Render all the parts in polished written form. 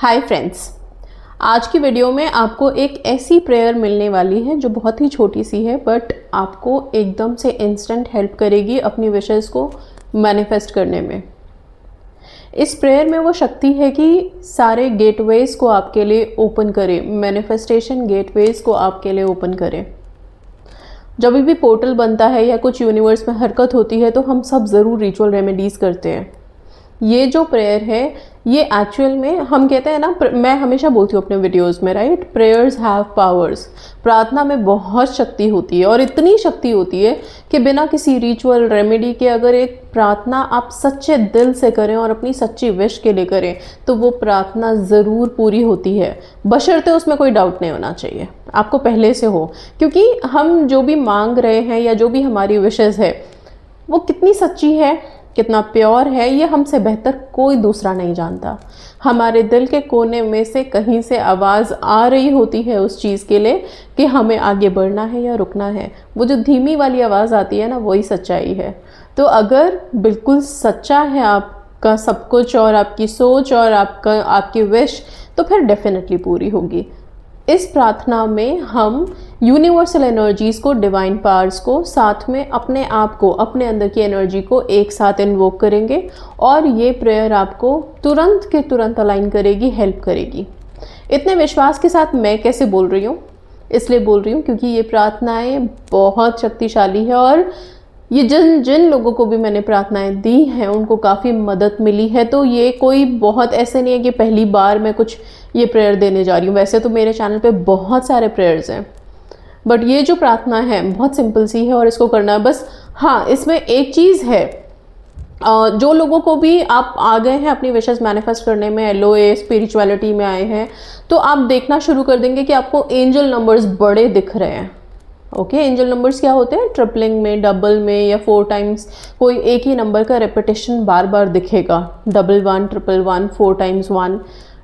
Hi friends, आज की video में आपको एक ऐसी प्रेयर मिलने वाली है जो बहुत ही छोटी सी है बट आपको एकदम से इंस्टेंट हेल्प करेगी अपनी विशेस को मैनिफेस्ट करने में। इस प्रेयर में वो शक्ति है कि सारे गेटवेज को आपके लिए ओपन करे, मैनिफेस्टेशन गेटवेज को आपके लिए ओपन करे। जब भी पोर्टल बनता है या कुछ यूनिवर्स में हरकत होती है तो हम सब ज़रूर रिचुअल रेमेडीज़ करते हैं। ये जो प्रेयर है ये एक्चुअल में हम कहते हैं ना, मैं हमेशा बोलती हूँ अपने वीडियोस में, राइट, प्रेयर्स हैव पावर्स। प्रार्थना में बहुत शक्ति होती है और इतनी शक्ति होती है कि बिना किसी रिचुअल रेमेडी के अगर एक प्रार्थना आप सच्चे दिल से करें और अपनी सच्ची विश के लिए करें तो वो प्रार्थना ज़रूर पूरी होती है, बशर्ते उसमें कोई डाउट नहीं होना चाहिए आपको पहले से हो। क्योंकि हम जो भी मांग रहे हैं या जो भी हमारी विशेस है वो कितनी सच्ची है, कितना प्योर है, ये हमसे बेहतर कोई दूसरा नहीं जानता। हमारे दिल के कोने में से कहीं से आवाज़ आ रही होती है उस चीज़ के लिए कि हमें आगे बढ़ना है या रुकना है। वो जो धीमी वाली आवाज़ आती है ना, वही सच्चाई है। तो अगर बिल्कुल सच्चा है आपका सब कुछ और आपकी सोच और आपकी विश, तो फिर डेफिनेटली पूरी होगी। इस प्रार्थना में हम यूनिवर्सल एनर्जीज़ को, डिवाइन पावर्स को, साथ में अपने आप को, अपने अंदर की एनर्जी को एक साथ इन्वोक करेंगे और ये प्रेयर आपको तुरंत के तुरंत अलाइन करेगी, हेल्प करेगी। इतने विश्वास के साथ मैं कैसे बोल रही हूँ, इसलिए बोल रही हूँ क्योंकि ये प्रार्थनाएं बहुत शक्तिशाली है और ये जिन लोगों को भी मैंने प्रार्थनाएं दी हैं उनको काफ़ी मदद मिली है। तो ये कोई बहुत ऐसे नहीं है कि पहली बार मैं कुछ ये प्रेयर देने जा रही हूँ। वैसे तो मेरे चैनल पे बहुत सारे प्रेयर्स हैं बट ये जो प्रार्थना है बहुत सिंपल सी है और इसको करना है बस। हाँ, इसमें एक चीज़ है, जो लोगों को भी आप आ गए हैं अपनी विशेस मैनिफेस्ट करने में, एलओए स्पिरिचुअलिटी में आए हैं, तो आप देखना शुरू कर देंगे कि आपको एंजल नंबर्स बड़े दिख रहे हैं। ओके, एंजल नंबर्स क्या होते हैं? ट्रिपलिंग में, डबल में या 4 टाइम्स कोई एक ही नंबर का रेपिटेशन बार बार दिखेगा। 11 111 4 टाइम्स 1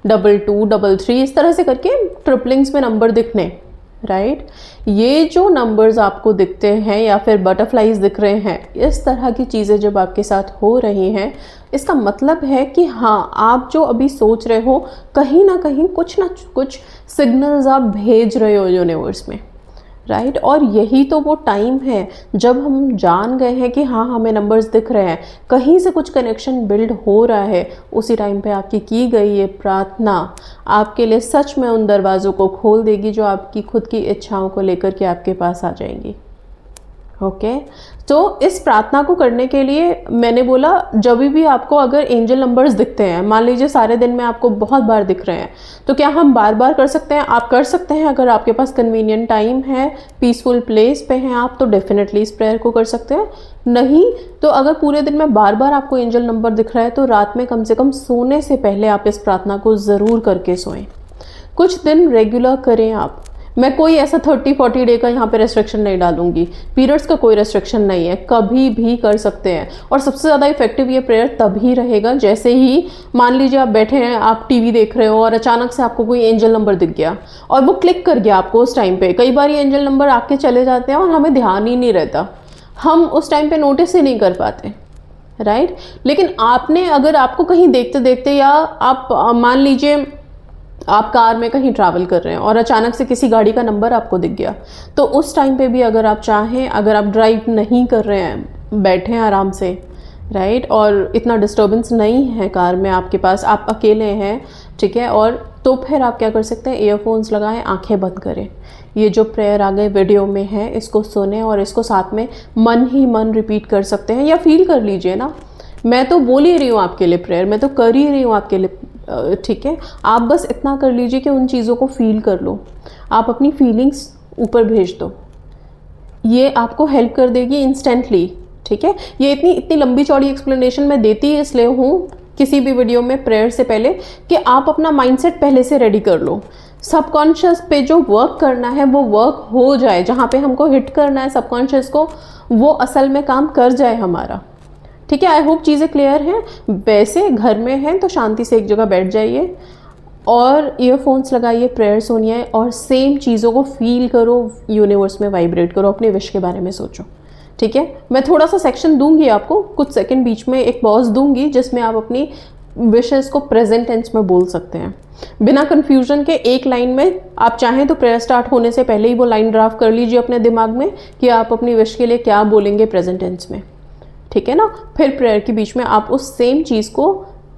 22 33 इस तरह से करके ट्रिपलिंग्स में नंबर दिखने, राइट। ये जो नंबर्स आपको दिखते हैं या फिर बटरफ्लाइज दिख रहे हैं, इस तरह की चीज़ें जब आपके साथ हो रही हैं, इसका मतलब है कि हाँ, आप जो अभी सोच रहे हो कहीं ना कहीं कुछ ना कुछ सिग्नल्स आप भेज रहे हो यूनिवर्स में, राइट। और यही तो वो टाइम है जब हम जान गए हैं कि हाँ, हमें नंबर्स दिख रहे हैं, कहीं से कुछ कनेक्शन बिल्ड हो रहा है। उसी टाइम पे आपकी की गई ये प्रार्थना आपके लिए सच में उन दरवाज़ों को खोल देगी जो आपकी खुद की इच्छाओं को लेकर के आपके पास आ जाएंगी। ओके, तो इस प्रार्थना को करने के लिए मैंने बोला, जब भी आपको अगर एंजल नंबर्स दिखते हैं, मान लीजिए सारे दिन में आपको बहुत बार दिख रहे हैं, तो क्या हम बार बार कर सकते हैं? आप कर सकते हैं अगर आपके पास कन्वीनियंट टाइम है, पीसफुल प्लेस पे हैं आप, तो डेफिनेटली इस प्रेयर को कर सकते हैं। नहीं तो अगर पूरे दिन में बार बार आपको एंजल नंबर दिख रहा है तो रात में कम से कम सोने से पहले आप इस प्रार्थना को ज़रूर करके सोएं। कुछ दिन रेगुलर करें आप। मैं कोई ऐसा 30-40 डे का यहाँ पे रेस्ट्रिक्शन नहीं डालूंगी, पीरियड्स का कोई रेस्ट्रिक्शन नहीं है, कभी भी कर सकते हैं। और सबसे ज़्यादा इफेक्टिव ये प्रेयर तभी रहेगा जैसे ही मान लीजिए आप बैठे हैं, आप टीवी देख रहे हो और अचानक से आपको कोई एंजल नंबर दिख गया और वो क्लिक कर गया आपको उस टाइम पे। कई बार ये एंजल नंबर आके चले जाते हैं और हमें ध्यान ही नहीं रहता, हम उस टाइम पे नोटिस ही नहीं कर पाते, राइट। लेकिन आपने अगर आपको कहीं देखते देखते, या आप मान लीजिए आप कार में कहीं ट्रैवल कर रहे हैं और अचानक से किसी गाड़ी का नंबर आपको दिख गया, तो उस टाइम पे भी अगर आप चाहें, अगर आप ड्राइव नहीं कर रहे हैं, बैठे हैं आराम से, राइट, और इतना डिस्टर्बेंस नहीं है कार में आपके पास, आप अकेले हैं, ठीक है, और तो फिर आप क्या कर सकते हैं, ईयरफोन्स लगाएं, आंखें बंद करें। ये जो प्रेयर आगे वीडियो में है इसको सुने और इसको साथ में मन ही मन रिपीट कर सकते हैं या फील कर लीजिए ना। मैं तो बोल ही रही हूँ आपके लिए प्रेयर, मैं तो कर ही रही हूँ आपके लिए, ठीक है। आप बस इतना कर लीजिए कि उन चीज़ों को फील कर लो, आप अपनी फीलिंग्स ऊपर भेज दो, ये आपको हेल्प कर देगी इंस्टेंटली, ठीक है। ये इतनी लंबी चौड़ी एक्सप्लेनेशन मैं देती इसलिए हूँ किसी भी वीडियो में प्रेयर से पहले कि आप अपना माइंडसेट पहले से रेडी कर लो। सबकॉन्शियस पे जो वर्क करना है वो वर्क हो जाए, जहाँ पे हमको हिट करना है सबकॉन्शियस को, वो असल में काम कर जाए हमारा, ठीक है। आई होप चीज़ें क्लियर हैं। वैसे घर में हैं तो शांति से एक जगह बैठ जाइए और ईयरफोन्स लगाइए, प्रेयर सुनिए और सेम चीज़ों को फील करो, यूनिवर्स में वाइब्रेट करो, अपने विश के बारे में सोचो, ठीक है। मैं थोड़ा सा सेक्शन दूंगी आपको, कुछ सेकंड बीच में एक पॉज दूंगी जिसमें आप अपनी विशेस को प्रेजेंट टेंस में बोल सकते हैं बिना कंफ्यूजन के। एक लाइन में आप चाहें तो प्रेयर स्टार्ट होने से पहले ही वो लाइन ड्राफ्ट कर लीजिए अपने दिमाग में कि आप अपनी विश के लिए क्या बोलेंगे प्रेजेंट टेंस में, ठीक है ना। फिर प्रेयर के बीच में आप उस सेम चीज़ को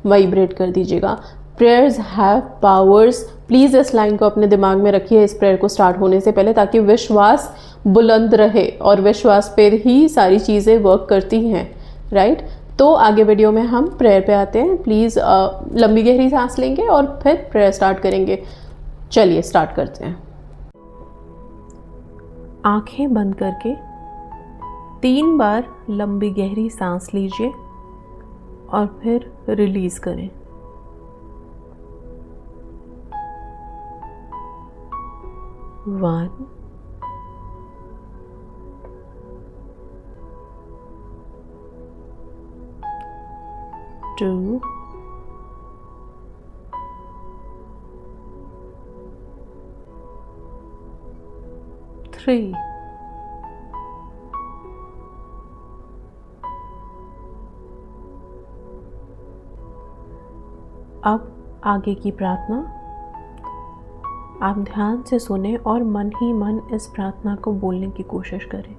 वाइब्रेट कर दीजिएगा। Prayers have powers. प्लीज़ इस लाइन को अपने दिमाग में रखिए इस प्रेयर को स्टार्ट होने से पहले, ताकि विश्वास बुलंद रहे, और विश्वास पे ही सारी चीज़ें वर्क करती हैं, राइट। तो आगे वीडियो में हम प्रेयर पे आते हैं। प्लीज़ लंबी गहरी सांस लेंगे और फिर प्रेयर स्टार्ट करेंगे। चलिए स्टार्ट करते हैं। आंखें बंद करके 3 बार लंबी गहरी सांस लीजिए और फिर रिलीज़ करें। 1 2 3 अब आगे की प्रार्थना आप ध्यान से सुने और मन ही मन इस प्रार्थना को बोलने की कोशिश करें।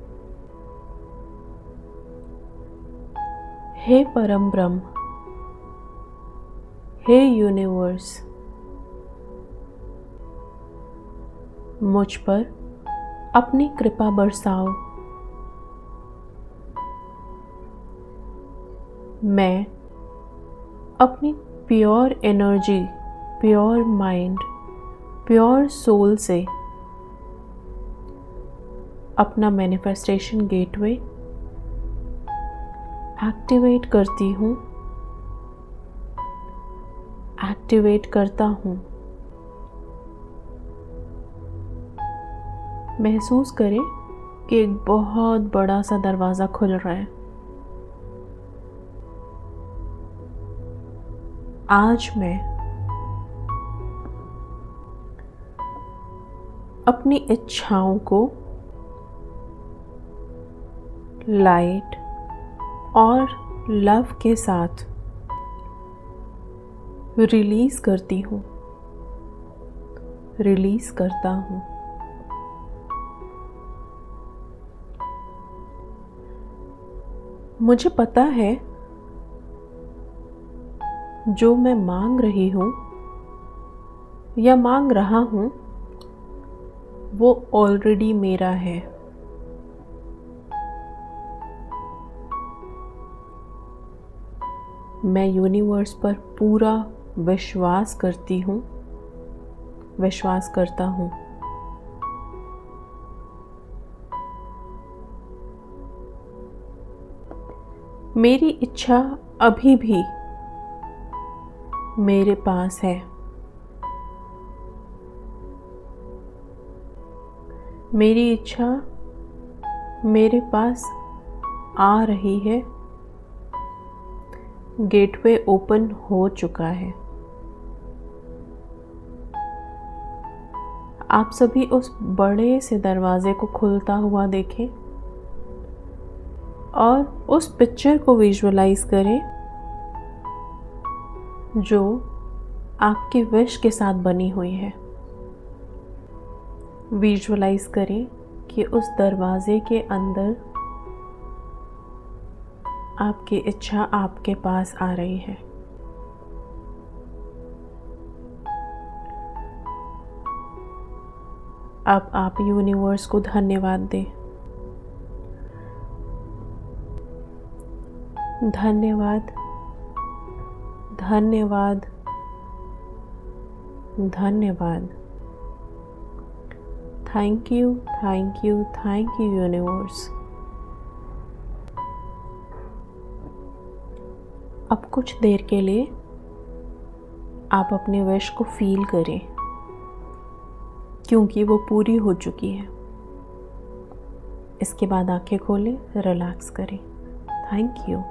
हे परम ब्रह्म, हे यूनिवर्स, मुझ पर अपनी कृपा बरसाओ। मैं अपनी pure energy, pure mind, pure soul से अपना मैनिफेस्टेशन गेटवे एक्टिवेट करती हूँ, एक्टिवेट करता हूँ। महसूस करें कि एक बहुत बड़ा सा दरवाज़ा खुल रहा है। आज मैं अपनी इच्छाओं को लाइट और लव के साथ रिलीज़ करती हूँ, रिलीज़ करता हूँ। मुझे पता है जो मैं मांग रही हूँ या मांग रहा हूँ वो ऑलरेडी मेरा है। मैं यूनिवर्स पर पूरा विश्वास करती हूँ, विश्वास करता हूँ। मेरी इच्छा अभी भी मेरे पास है। मेरी इच्छा मेरे पास आ रही है। गेटवे ओपन हो चुका है। आप सभी उस बड़े से दरवाजे को खुलता हुआ देखें और उस पिक्चर को विजुअलाइज करें जो आपकी विश के साथ बनी हुई है। विजुअलाइज करें कि उस दरवाजे के अंदर आपकी इच्छा आपके पास आ रही है। अब आप यूनिवर्स को धन्यवाद दें। धन्यवाद, धन्यवाद, धन्यवाद। Thank you, thank you, thank you universe. अब कुछ देर के लिए आप अपने विश को फील करें क्योंकि वो पूरी हो चुकी है। इसके बाद आंखें खोलें, रिलैक्स करें। Thank you.